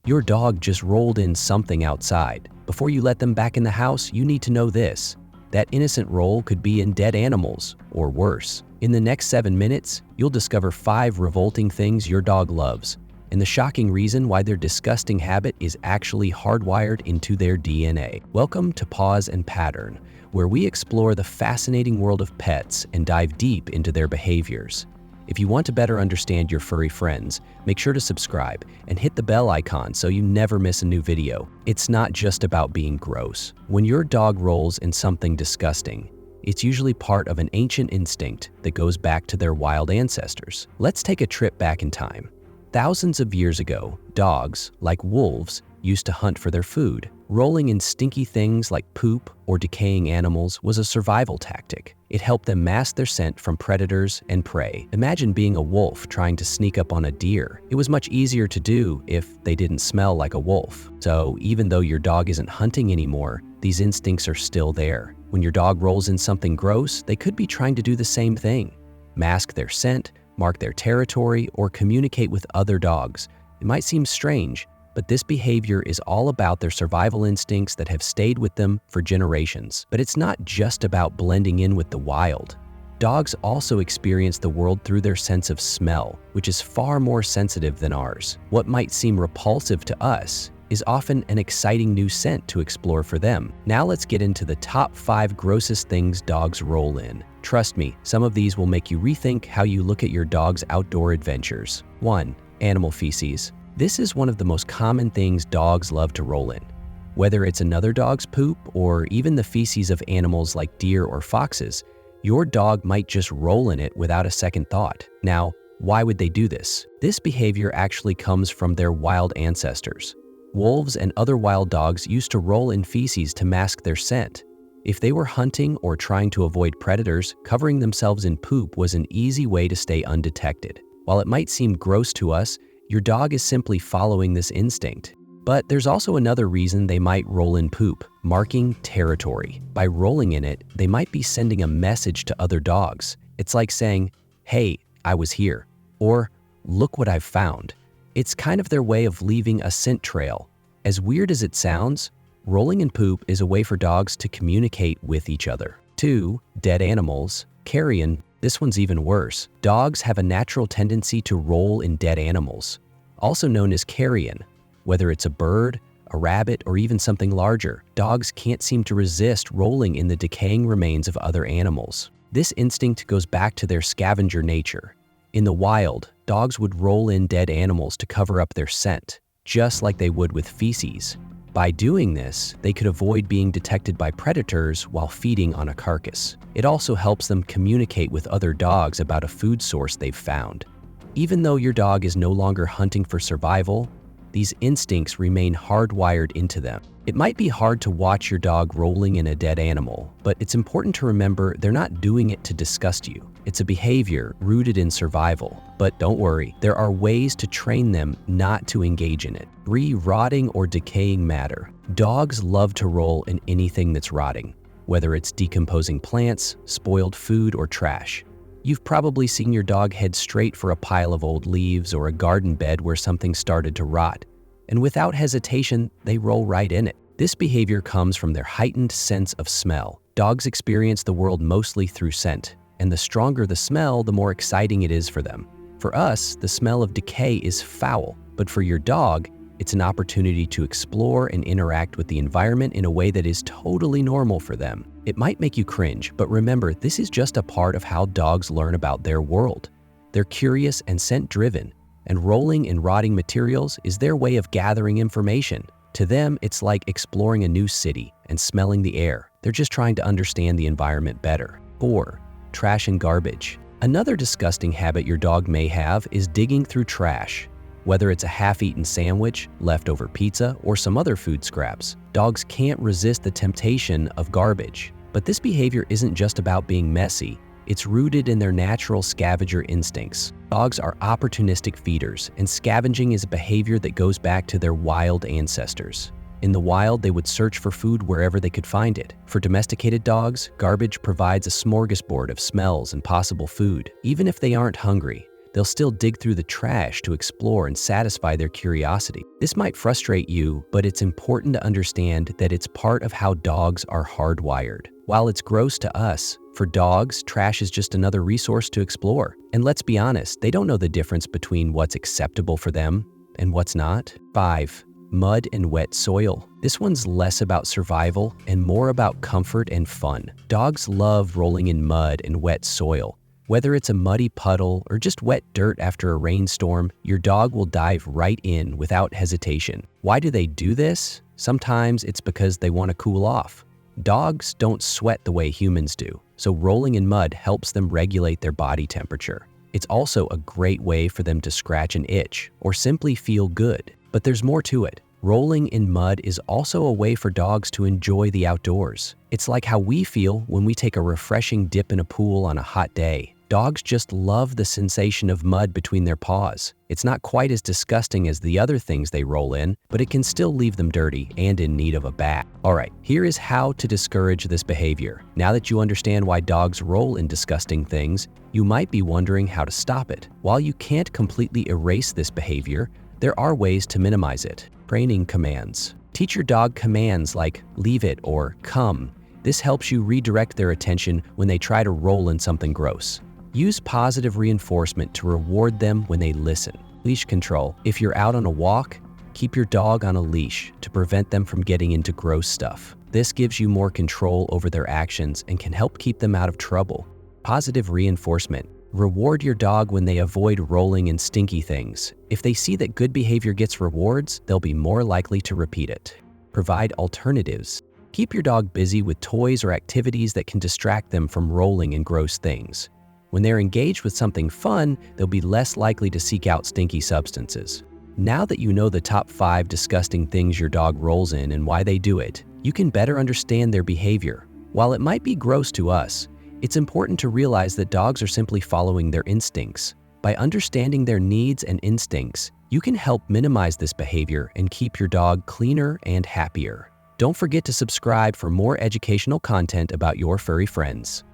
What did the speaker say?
Your dog just rolled in something outside. Before you let them back in the house, you need to know this. That innocent roll could be in dead animals, or worse. In the next 7 minutes, you'll discover 5 revolting things your dog loves, and the shocking reason why their disgusting habit is actually hardwired into their DNA. Welcome to Pause and Pattern, where we explore the fascinating world of pets and dive deep into their behaviors. If you want to better understand your furry friends, make sure to subscribe and hit the bell icon so you never miss a new video. It's not just about being gross. When your dog rolls in something disgusting, it's usually part of an ancient instinct that goes back to their wild ancestors. Let's take a trip back in time. Thousands of years ago, dogs, like wolves, used to hunt for their food. Rolling in stinky things like poop or decaying animals was a survival tactic. It helped them mask their scent from predators and prey. Imagine being a wolf trying to sneak up on a deer. It was much easier to do if they didn't smell like a wolf. So even though your dog isn't hunting anymore, these instincts are still there. When your dog rolls in something gross, they could be trying to do the same thing. Mask their scent, mark their territory, or communicate with other dogs. It might seem strange, but this behavior is all about their survival instincts that have stayed with them for generations. But it's not just about blending in with the wild. Dogs also experience the world through their sense of smell, which is far more sensitive than ours. What might seem repulsive to us is often an exciting new scent to explore for them. Now let's get into the top 5 grossest things dogs roll in. Trust me, some of these will make you rethink how you look at your dog's outdoor adventures. 1. Animal feces. This is one of the most common things dogs love to roll in. Whether it's another dog's poop or even the feces of animals like deer or foxes, your dog might just roll in it without a second thought. Now, why would they do this? This behavior actually comes from their wild ancestors. Wolves and other wild dogs used to roll in feces to mask their scent. If they were hunting or trying to avoid predators, covering themselves in poop was an easy way to stay undetected. While it might seem gross to us, your dog is simply following this instinct. But there's also another reason they might roll in poop: marking territory. By rolling in it, they might be sending a message to other dogs. It's like saying, "Hey, I was here," or "Look what I've found." It's kind of their way of leaving a scent trail. As weird as it sounds, rolling in poop is a way for dogs to communicate with each other. 2. Dead animals. Carrion. This one's even worse. Dogs have a natural tendency to roll in dead animals, also known as carrion. Whether it's a bird, a rabbit, or even something larger, dogs can't seem to resist rolling in the decaying remains of other animals. This instinct goes back to their scavenger nature. In the wild, dogs would roll in dead animals to cover up their scent, just like they would with feces. By doing this, they could avoid being detected by predators while feeding on a carcass. It also helps them communicate with other dogs about a food source they've found. Even though your dog is no longer hunting for survival, these instincts remain hardwired into them. It might be hard to watch your dog rolling in a dead animal, but it's important to remember they're not doing it to disgust you. It's a behavior rooted in survival. But don't worry, there are ways to train them not to engage in it. 3. Rotting or decaying matter. Dogs love to roll in anything that's rotting, whether it's decomposing plants, spoiled food, or trash. You've probably seen your dog head straight for a pile of old leaves or a garden bed where something started to rot, and without hesitation, they roll right in it. This behavior comes from their heightened sense of smell. Dogs experience the world mostly through scent, and the stronger the smell, the more exciting it is for them. For us, the smell of decay is foul, but for your dog, it's an opportunity to explore and interact with the environment in a way that is totally normal for them. It might make you cringe, but remember, this is just a part of how dogs learn about their world. They're curious and scent-driven, and rolling in rotting materials is their way of gathering information. To them, it's like exploring a new city and smelling the air. They're just trying to understand the environment better. 4. Trash and garbage. Another disgusting habit your dog may have is digging through trash. Whether it's a half-eaten sandwich, leftover pizza, or some other food scraps, dogs can't resist the temptation of garbage. But this behavior isn't just about being messy. It's rooted in their natural scavenger instincts. Dogs are opportunistic feeders, and scavenging is a behavior that goes back to their wild ancestors. In the wild, they would search for food wherever they could find it. For domesticated dogs, garbage provides a smorgasbord of smells and possible food. Even if they aren't hungry, they'll still dig through the trash to explore and satisfy their curiosity. This might frustrate you, but it's important to understand that it's part of how dogs are hardwired. While it's gross to us, for dogs, trash is just another resource to explore. And let's be honest, they don't know the difference between what's acceptable for them and what's not. 5. Mud and wet soil. This one's less about survival and more about comfort and fun. Dogs love rolling in mud and wet soil. Whether it's a muddy puddle or just wet dirt after a rainstorm, your dog will dive right in without hesitation. Why do they do this? Sometimes it's because they want to cool off. Dogs don't sweat the way humans do, so rolling in mud helps them regulate their body temperature. It's also a great way for them to scratch an itch or simply feel good. But there's more to it. Rolling in mud is also a way for dogs to enjoy the outdoors. It's like how we feel when we take a refreshing dip in a pool on a hot day. Dogs just love the sensation of mud between their paws. It's not quite as disgusting as the other things they roll in, but it can still leave them dirty and in need of a bath. Alright, here is how to discourage this behavior. Now that you understand why dogs roll in disgusting things, you might be wondering how to stop it. While you can't completely erase this behavior, there are ways to minimize it. Training commands. Teach your dog commands like leave it or come. This helps you redirect their attention when they try to roll in something gross. Use positive reinforcement to reward them when they listen. Leash control. If you're out on a walk, keep your dog on a leash to prevent them from getting into gross stuff. This gives you more control over their actions and can help keep them out of trouble. Positive reinforcement. Reward your dog when they avoid rolling in stinky things. If they see that good behavior gets rewards, they'll be more likely to repeat it. Provide alternatives. Keep your dog busy with toys or activities that can distract them from rolling in gross things. When they're engaged with something fun, they'll be less likely to seek out stinky substances. Now that you know the top 5 disgusting things your dog rolls in and why they do it, you can better understand their behavior. While it might be gross to us, it's important to realize that dogs are simply following their instincts. By understanding their needs and instincts, you can help minimize this behavior and keep your dog cleaner and happier. Don't forget to subscribe for more educational content about your furry friends.